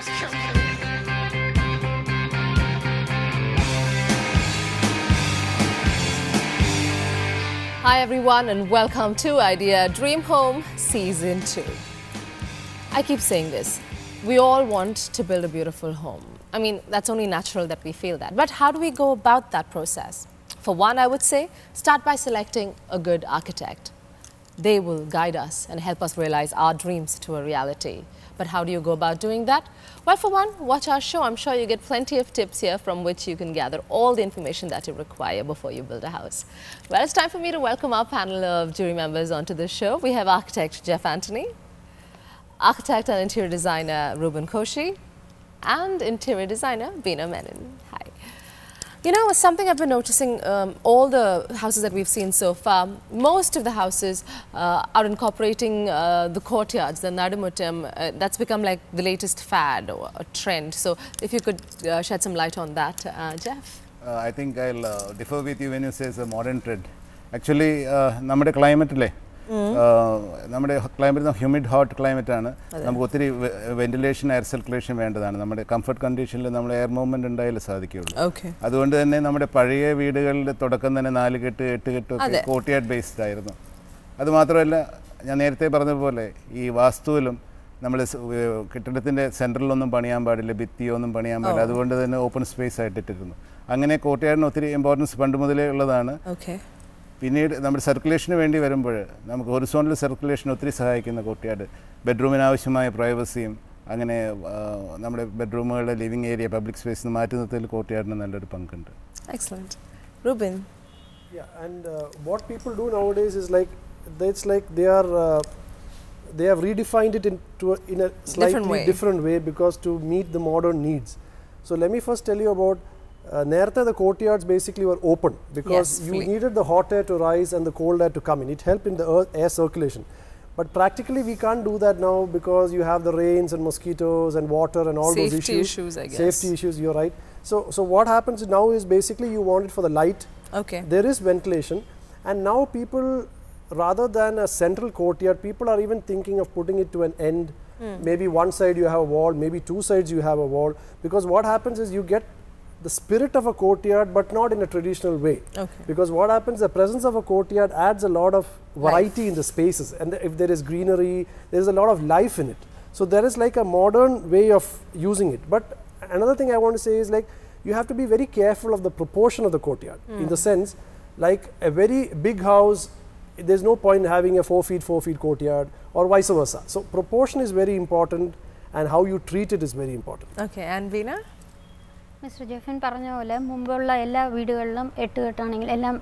Hi everyone and welcome to Idea Dream Home Season 2. I keep saying this, we all want to build a beautiful home. I mean, that's only natural that we feel that. But how do we go about that process? For one, I would say, start by selecting a good architect. They will guide us and help us realize our dreams to a reality. But how do you go about doing that? Well, for one, watch our show. I'm sure you get plenty of tips here from which you can gather all the information that you require before you build a house. Well, it's time for me to welcome our panel of jury members onto the show. We have architect Jeff Anthony, architect and interior designer Ruben Koshi, and interior designer Veena Menon. Hi. You know, something I've been noticing, all the houses that we've seen so far, most of the houses are incorporating the courtyards, the Nadumutam. That's become like the latest fad or a trend. So if you could shed some light on that, Jeff. I think I'll differ with you when you say it's a modern trend. Actually, നമ്മുടെ ക്ലൈമറ്റിലെ നമ്മുടെ climate humid hot climate ആണ്. നമുക്ക് ഒത്തിരി ventilation air circulation വേണ്ടതാണ്. നമ്മുടെ comfort കണ്ടീഷനിൽ നമ്മൾ air movement ഉണ്ടായാലേ സാധിക്കുകയുള്ളൂ. അതുകൊണ്ട് തന്നെ നമ്മുടെ പഴയ വീടുകളുടെ തുടക്കം തന്നെ 4 കെട്ട് 8 കെട്ടൊക്കെ കോർട്ട്യാർഡ് ബേസ്ഡ് ആയിരുന്നു. അതുമാത്രമല്ല, ഞാൻ നേരത്തെ പറഞ്ഞതുപോലെ ഈ വാസ്തുവിലും നമ്മൾ കെട്ടിടത്തിൻ്റെ സെൻറ്ററിലൊന്നും പണിയാൻ പാടില്ല, ഭിത്തിയൊന്നും പണിയാൻ പാടില്ല. അതുകൊണ്ട് തന്നെ ഓപ്പൺ സ്പേസ് ആയിട്ട് ഇട്ടിരുന്നു. അങ്ങനെ കോർട്ട്യാർഡിന് ഒത്തിരി ഇമ്പോർട്ടൻസ് പണ്ട് മുതലേ ഉള്ളതാണ്. പിന്നീട് നമ്മുടെ സർക്കുലേഷന് വേണ്ടി വരുമ്പോൾ നമുക്ക് ഹൊറിസോണ്ടൽ സർക്കുലേഷൻ ഒത്തിരി സഹായിക്കുന്ന കോർട്ട്യാർഡ്, ബെഡ്റൂമിന് ആവശ്യമായ പ്രൈവസിയും അങ്ങനെ നമ്മുടെ ബെഡ്റൂമുകളുടെ ലിവിംഗ് ഏരിയ പബ്ലിക് സ്പേസിൽ മാറ്റി നിർത്തൽ കോർട്ട്യാർഡിന് നല്ലൊരു പങ്കുണ്ട്. Excellent. Ruben. Yeah, and what people do nowadays is like it's like they have redefined it in a slightly different way because to meet the modern needs. So let me first tell you about Nertha, the courtyards basically were open because you needed the hot air to rise and the cold air to come in. It helped in the air circulation. But practically we can't do that now because you have the rains and mosquitoes and water and all those issues. Safety issues, I guess. Safety issues, you're right. So what happens now is basically you want it for the light. There is ventilation, and now people, rather than a central courtyard, people are even thinking of putting it to an end. Maybe one side you have a wall, maybe two sides you have a wall, because what happens is you get the spirit of a courtyard but not in a traditional way. Because what happens, the presence of a courtyard adds a lot of variety in the spaces, and if there is greenery, there is a lot of life in it. So there is like a modern way of using it. But another thing I want to say is like you have to be very careful of the proportion of the courtyard, in the sense like a very big house, there's no point having a 4 feet courtyard or vice versa. So proportion is very important and how you treat it is very important. Okay, and Veena? Mister Jefin പറഞ്ഞ പോലെ മുമ്പുള്ള എല്ലാ വീടുകളിലും 8 കെട്ടാണെങ്കിൽ എല്ലാം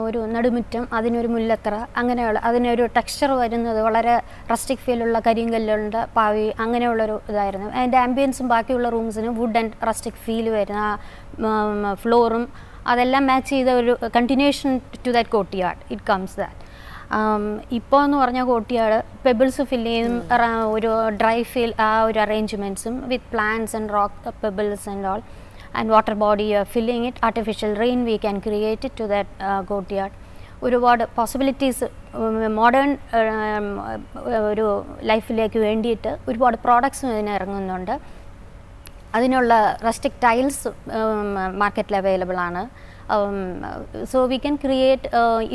ഒരു നടുമുറ്റം, അതിനൊരു മുല്ലത്തറ, അങ്ങനെയുള്ള അതിനൊരു ടെക്സ്ചർ വരുന്നത് വളരെ റസ്റ്റിക് ഫീലുള്ള കരിങ്കല്ലുണ്ട്, പാവി, അങ്ങനെയുള്ളൊരു ഇതായിരുന്നു. അതിൻ്റെ ആംബിയൻസും ബാക്കിയുള്ള റൂംസിന് വുഡ് ആൻഡ് റസ്റ്റിക് ഫീൽ വരുന്ന ഫ്ലോറും അതെല്ലാം മാച്ച് ചെയ്ത ഒരു continuation to that courtyard it comes that. ഇപ്പോൾ എന്ന് പറഞ്ഞാൽ കോർട്ട്യാർഡ് പെബിൾസ് ഫിൽ ചെയ്യും, ഒരു ഡ്രൈ ഫീൽ ആ ഒരു അറേഞ്ച്മെൻറ്റ്സും with plants and rock pebbles and all. And water body, filling it, artificial rain we can create it to that courtyard. ഒരുപാട് possibilities modern ഒരു ലൈഫിലേക്ക് വേണ്ടിയിട്ട് ഒരുപാട് പ്രോഡക്ട്സും ഇതിന് ഇറങ്ങുന്നുണ്ട്. അതിനുള്ള റസ്റ്റിക് ടൈൽസ് മാർക്കറ്റിൽ അവൈലബിൾ ആണ്. So we can create,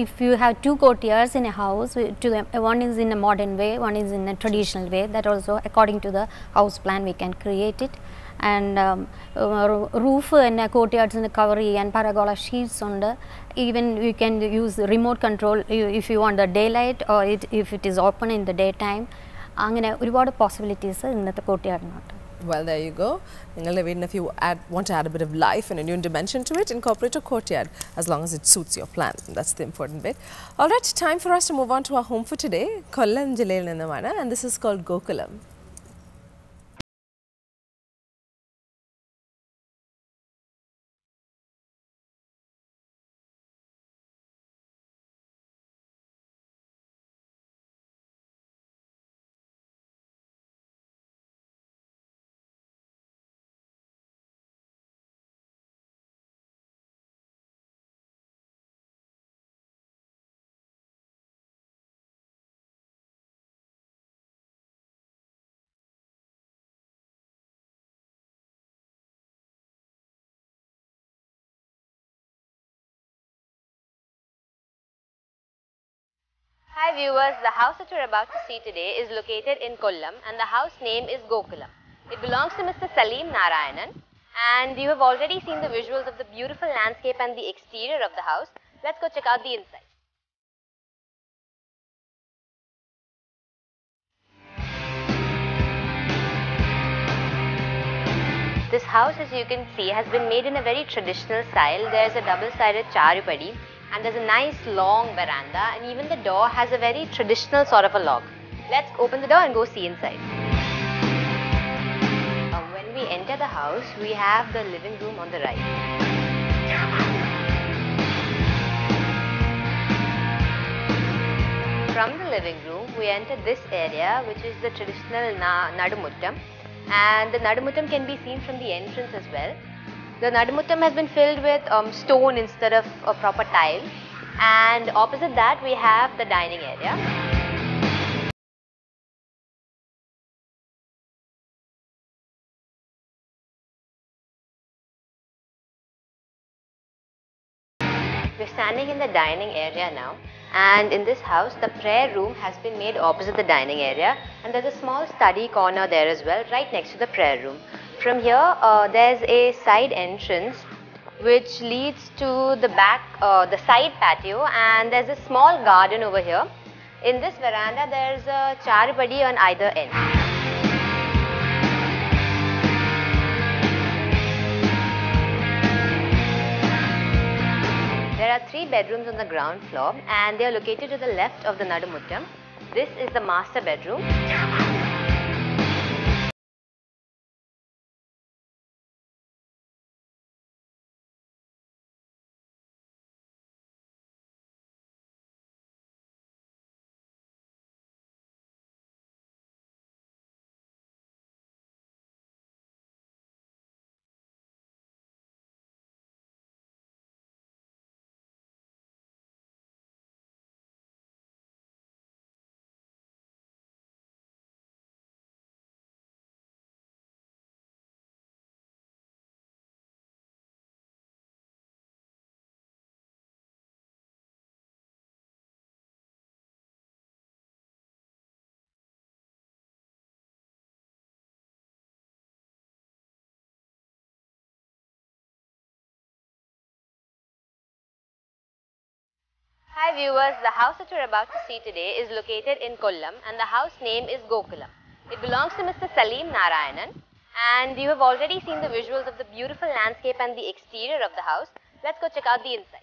if you have 2 courtyards in a house, one is in a modern way, one is in a traditional way, that also according to the house plan we can create it. And roof and courtyards in the cover and paragola sheets on the, even you can use remote control if you want the daylight or if it is open in the daytime. Angane ഒരുപാട് possibilities ഇന്നത്തെ courtyard. Well, there you go. If you want to add a bit of life and a new dimension to it, incorporate a courtyard as long as it suits your plan. That's the important bit. All right, time for us to move on to our home for today, Kollam Jillayil Ninnamanna, and this is called Gokulam. Hi viewers, the house that you're about to see today is located in Kollam and the house name is Gokulam. It belongs to Mr. Salim Narayanan and you have already seen the visuals of the beautiful landscape and the exterior of the house. Let's go check out the inside. This house, as you can see, has been made in a very traditional style. There's a double-sided charupadi and there's a nice long veranda, and even the door has a very traditional sort of a lock. Let's open the door and go see inside. When we enter the house, we have the living room on the right. From the living room, we enter this area, which is the traditional Nadumuttam, and the Nadumuttam can be seen from the entrance as well. The Nadumuttam has been filled with stone instead of a proper tile, and opposite that we have the dining area. We're standing in the dining area now, and in this house the prayer room has been made opposite the dining area, and there's a small study corner there as well, right next to the prayer room. From here, there's a side entrance which leads to the back, the side patio, and there's a small garden over here. In this veranda, there's a charupadi on either end. There are 3 bedrooms on the ground floor, and they are located to the left of the Nadumuttam. This is the master bedroom. Hi viewers, the house that you're about to see today is located in Kollam and the house name is Gokulam. It belongs to Mr. Salim Narayanan and you have already seen the visuals of the beautiful landscape and the exterior of the house. Let's go check out the inside.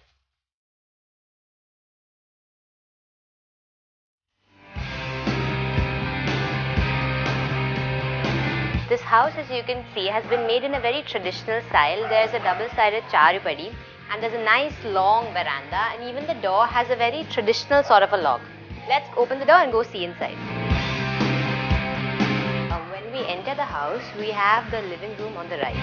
This house, as you can see, has been made in a very traditional style. There's a double-sided charupadi and there's a nice long veranda, and even the door has a very traditional sort of a lock. Let's open the door and go see inside. When we enter the house, we have the living room on the right.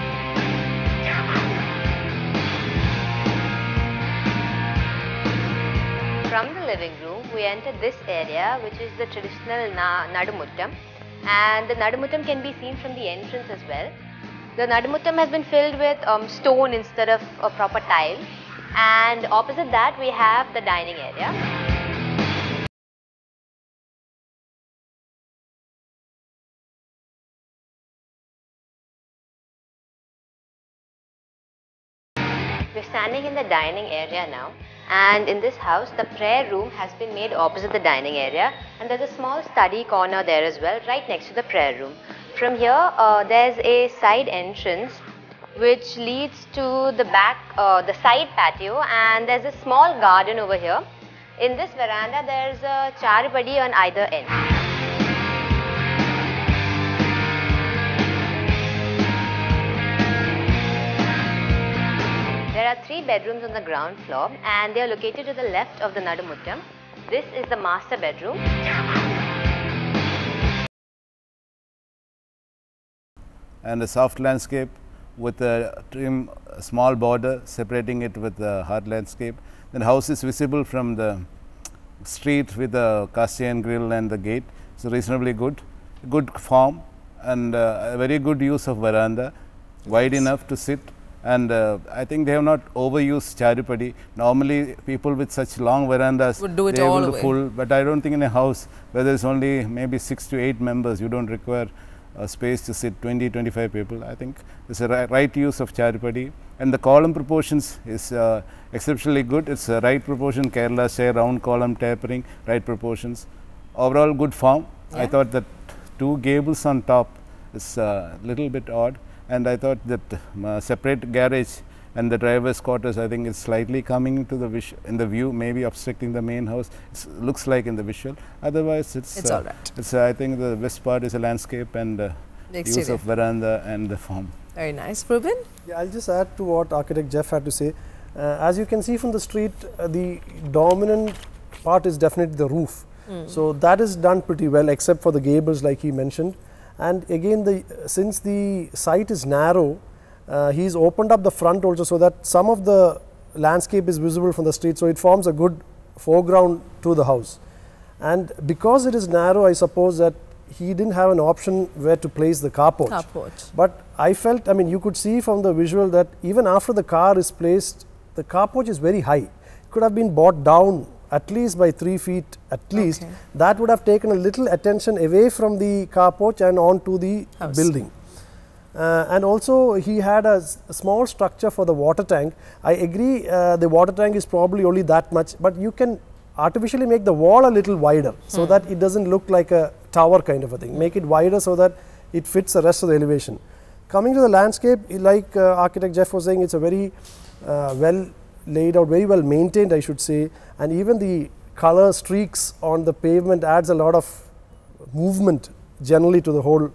From the living room, we enter this area, which is the traditional Nadumuttam, and the Nadumuttam can be seen from the entrance as well. The Nadumuttam has been filled with stone instead of a proper tile, and opposite that we have the dining area. We're standing in the dining area now, and in this house the prayer room has been made opposite the dining area, and there's a small study corner there as well, right next to the prayer room. From here, there's a side entrance which leads to the back, the side patio, and there's a small garden over here. In this veranda, there's a charupadi on either end. There are 3 bedrooms on the ground floor, and they are located to the left of the Nadumuttam. This is the master bedroom. And a soft landscape with a trim small border separating it with the hard landscape. Then house is visible from the street with the cast iron grill and the gate. So reasonably good form and a very good use of veranda, wide enough to sit And I think they have not overused Charupadi. Normally, people with such long verandas would do it they all able the to full. But I don't think in a house where there is only maybe 6 to 8 members, you don't require a space to sit 20-25 people. I think it's a right use of Charupadi. And the column proportions is exceptionally good. It's a right proportion, Kerala style, round column tapering, right proportions. Overall good form. Yeah. I thought that 2 gables on top is a little bit odd. And I thought that separate garage and the driver's quarters, I think it's slightly coming into the in the view, maybe obstructing the main house. It looks like in the visual. Otherwise, it's all right. It's I think the best part is a landscape and the use of veranda and the form. Very nice. Ruben? Yeah, I'll just add to what architect Jeff had to say. As you can see from the street, the dominant part is definitely the roof. So that is done pretty well, except for the gables like he mentioned. And again, since the site is narrow, he's opened up the front also so that some of the landscape is visible from the street, so it forms a good foreground to the house. And because it is narrow, I suppose that he didn't have an option where to place the carport. But I felt, I mean, you could see from the visual that even after the car is placed, the carport is very high. It could have been brought down at least by 3 feet at least. That would have taken a little attention away from the carport and onto the building. And also he had a small structure for the water tank. I agree the water tank is probably only that much, but you can artificially make the wall a little wider so that it doesn't look like a tower kind of a thing. Make it wider so that it fits the rest of the elevation. Coming to the landscape, like architect Jeff was saying, it's a very well laid out, very well maintained, I should say, and even the color streaks on the pavement adds a lot of movement generally to the whole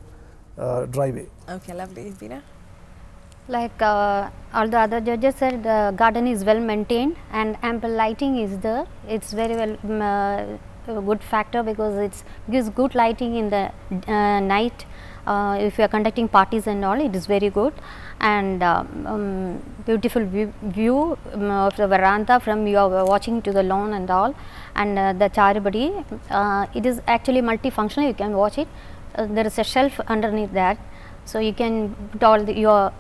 driveway. Okay, lovely. Veena? Like all the other judges said, the garden is well maintained and ample lighting is there. It's very well a good factor because it gives good lighting in the night. If you are conducting parties and all, it is very good. And beautiful view of the veranda from you are watching to the lawn and all. And the Charupadi, it is actually multifunctional. You can watch it. There is a shelf underneath that. So you can put all your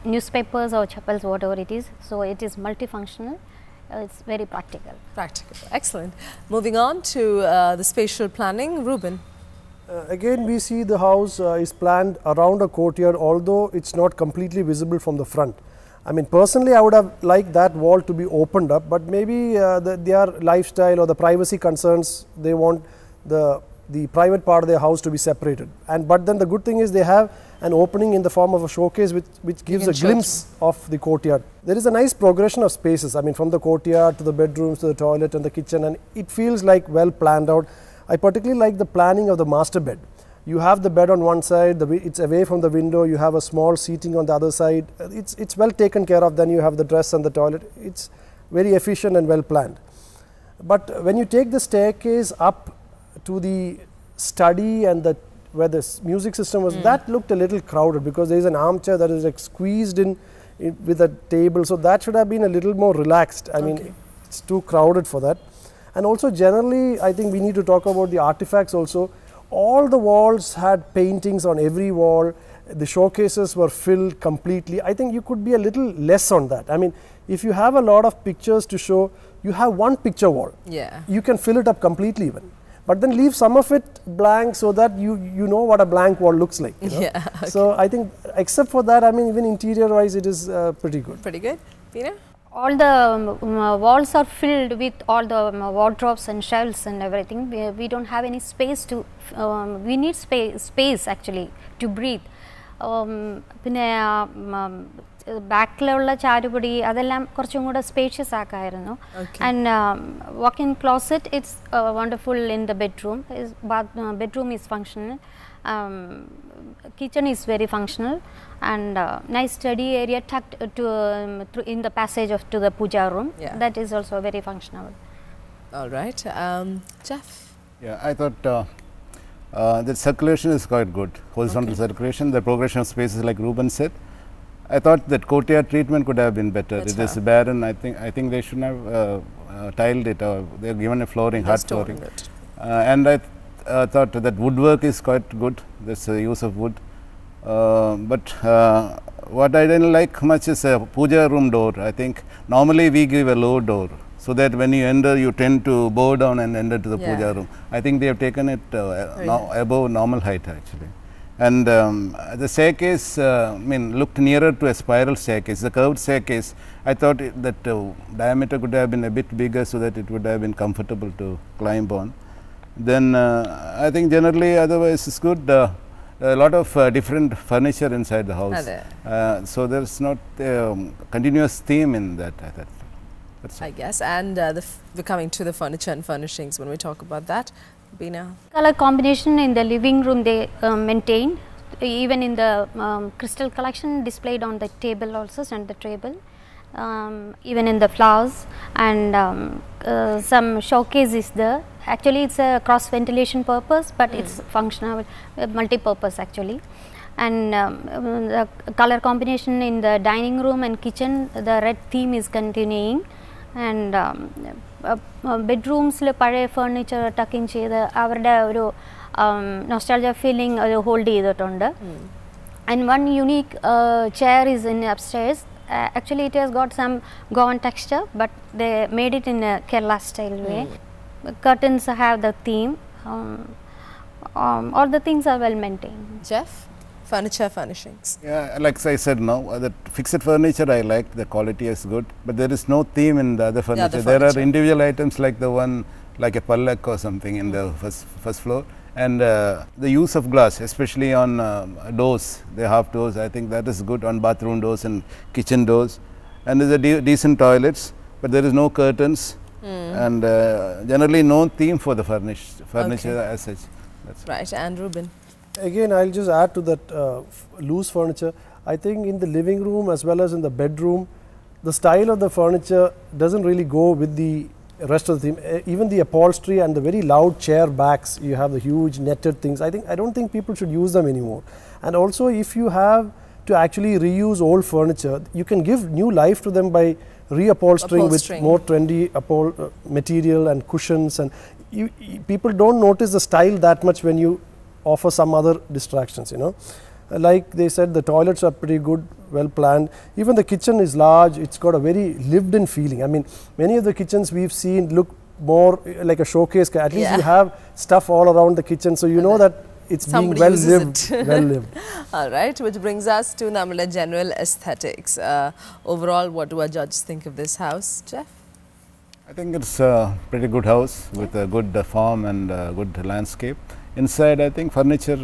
newspapers or chapels, whatever it is. So it is multifunctional. It's very practical. Practical. Excellent. Moving on to the spatial planning. Ruben? Again, we see the house is planned around a courtyard, although it's not completely visible from the front. I mean, personally, I would have liked that wall to be opened up, but maybe their lifestyle or the privacy concerns, they want the private part of their house to be separated. But then the good thing is they have an opening in the form of a showcase which gives a glimpse of the courtyard. There is a nice progression of spaces, I mean, from the courtyard to the bedrooms to the toilet and the kitchen, and it feels like well planned out. I particularly like the planning of the master bed. You have the bed on one side, it's away from the window, you have a small seating on the other side. It's well taken care of. Then you have the dress and the toilet. It's very efficient and well planned. But when you take the staircase up to the study and where the music system was, that looked a little crowded because there is an armchair that is like squeezed in with a table. So that should have been a little more relaxed. I mean, it's too crowded for that. And also generally, I think we need to talk about the artifacts also. All the walls had paintings on every wall. The showcases were filled completely. I think you could be a little less on that. I mean, if you have a lot of pictures to show, you have one picture wall. Yeah. You can fill it up completely even. But then leave some of it blank so that you know what a blank wall looks like. You know? Yeah. Okay. So I think except for that, I mean, even interior wise, it is pretty good. Pretty good. Veena? All the walls are filled with all the wardrobes and shelves and everything. We don't have any space to, we need space actually to breathe. ബാക്കിലുള്ള ചാരുപടി അതെല്ലാം കുറച്ചും കൂടെ spacious ആക്കായിരുന്നു. And walk-in closet, it's wonderful in the bedroom. Bedroom is functional. Kitchen is very functional and nice study area tucked in the passage to the puja room. That is also very functional. All right. Jeff? Yeah, I thought the circulation is quite good. Horizontal circulation, the progression of spaces like Ruben said. I thought that courtyard treatment could have been better. It is barren. I think they shouldn't have tiled it, or they have given a flooring, hard flooring. And I thought that woodwork is quite good. This use of wood, but what I didn't like much is a puja room door. I think normally we give a low door, so that when you enter, you tend to bow down and enter to the puja room. I think they have taken it above normal height actually. And the staircase, looked nearer to a spiral staircase, the curved staircase. I thought that diameter could have been a bit bigger so that it would have been comfortable to climb on. Then I think generally otherwise it's good. A lot of different furniture inside the house. So there's not a continuous theme in that. That's I guess. And we're coming to the furniture and furnishings when we talk about that. Bina. Color combination in the living room they maintain, even in the crystal collection displayed on the table also, center table, even in the flowers, and some showcase is there. Actually it's a cross ventilation purpose, but it's functional, multi-purpose actually. And the color combination in the dining room and kitchen, the red theme is continuing. And bedrooms le pare furniture tucking cheythu avarude oru nostalgia feeling hold cheyittund. And one unique chair is in upstairs. Actually it has got some gown texture, but they made it in a Kerala style way. Curtains have the theme. All the things are well maintained. Jeff? Furniture furnishings. Yeah, like I said now, the fixed furniture I like, the quality is good, but there is no theme in the other furniture. There are individual items like the one, like a pallak or something in the first floor, and the use of glass, especially on doors, the half doors, I think that is good on bathroom doors and kitchen doors. And there is decent toilets, but there is no curtains, and generally no theme for the furniture as such. That's right. And Ruben? Again, I'll just add to that loose furniture. I think in the living room as well as in the bedroom, the style of the furniture doesn't really go with the rest of the theme. Even the upholstery and the very loud chair backs, you have the huge netted things. I don't think people should use them anymore. And also, if you have to actually reuse old furniture, you can give new life to them by reupholstering with more trendy material and cushions. And people don't notice the style that much when you offer some other distractions, you know. Like they said, the toilets are pretty good, well planned. Even the kitchen is large, it's got a very lived in feeling. I mean, many of the kitchens we've seen look more like a showcase. At least you have stuff all around the kitchen, so you know that it's being well lived. Well lived. All right, which brings us to Namala general aesthetics. Overall, what do our judges think of this house, Jeff? I think it's a pretty good house with a good form and good landscape. Inside, I think furniture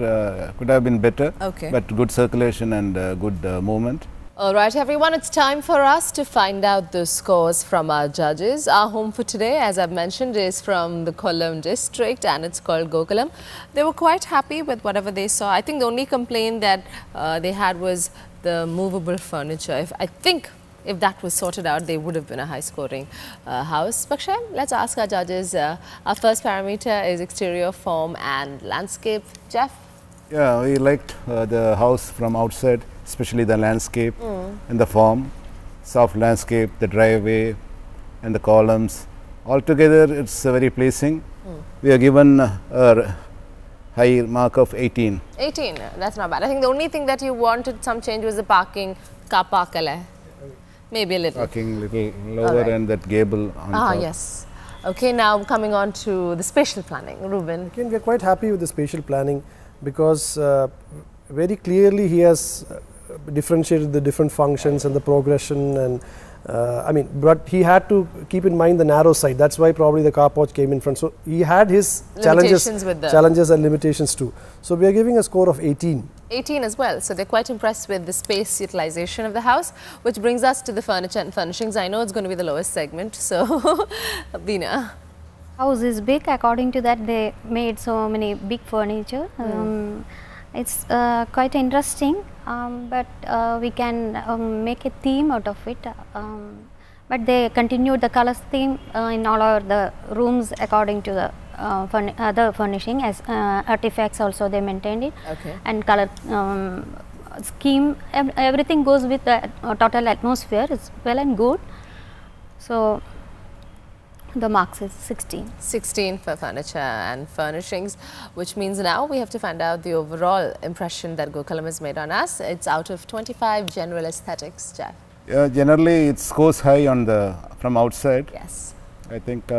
could have been better, but good circulation and good movement. All right, everyone, it's time for us to find out the scores from our judges. Our home for today, as I've mentioned, is from the Kollam district and it's called Gokulam. They were quite happy with whatever they saw. I think the only complaint that they had was the movable furniture. If that was sorted out, they would have been a high-scoring house. Pakshay, let's ask our judges. Our first parameter is exterior form and landscape. Jeff? Yeah, we liked the house from outside, especially the landscape and the form, soft landscape, the driveway and the columns. Altogether, it's very pleasing. We are given a high mark of 18. 18, that's not bad. I think the only thing that you wanted some change was the parking, car park. Maybe a little. Parking little lower and that gable on top. Yes. Okay, now coming on to the spatial planning. Ruben. Again, we are quite happy with the spatial planning because very clearly he has differentiated the different functions and the progression and but he had to keep in mind the narrow side. That's why probably the car porch came in front. So he had his challenges and limitations too. So we are giving a score of 18. 18 as well. So they're quite impressed with the space utilization of the house, which brings us to the furniture and furnishings. I know it's going to be the lowest segment. So, Bina. House is big. According to that, they made so many big furniture. It's quite interesting, but we can make a theme out of it. But they continued the colors theme in all of the rooms according to the other furnishing as artifacts also they maintained it. And color scheme, everything goes with the total atmosphere. It's well and good. So The marks is 16. 16 for furniture and furnishings, which means now we have to find out the overall impression that Gokulam has made on us. It's out of 25 general aesthetics, Jeff. Generally, it scores high on the from outside. Yes. I think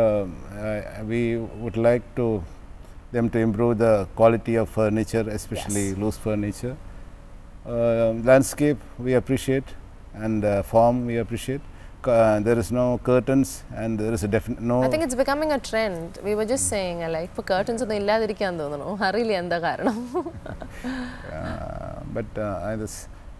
we would like them to improve the quality of furniture, especially loose furniture. Landscape we appreciate, and form we appreciate. There is no curtains, and there is a definite no. I think it's becoming a trend. We were just saying, like, for curtains, but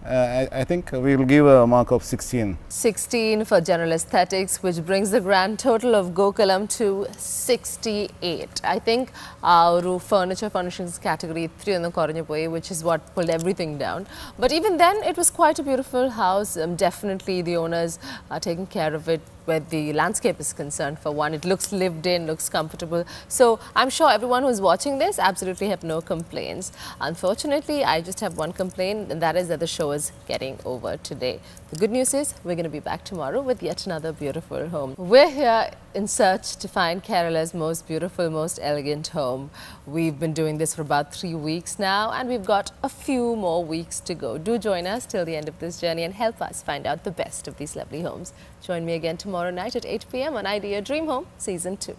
I think we will give a mark of 16. 16 for general aesthetics, which brings the grand total of Gokulam to 68. I think our furniture furnishings category 3 on the Koranyapoy, which is what pulled everything down. But even then, it was quite a beautiful house. Definitely the owners are taking care of it where the landscape is concerned. For one, it looks lived in, looks comfortable. So I'm sure everyone who's watching this absolutely have no complaints. Unfortunately, I just have one complaint, and that is that the show is getting over today. The good news is we're going to be back tomorrow with yet another beautiful home. We're here in search to find Kerala's most beautiful, most elegant home. We've been doing this for about 3 weeks now, and we've got a few more weeks to go. Do join us till the end of this journey and help us find out the best of these lovely homes. Join me again tomorrow night at 8 p.m. on Idea Dream Home Season 2.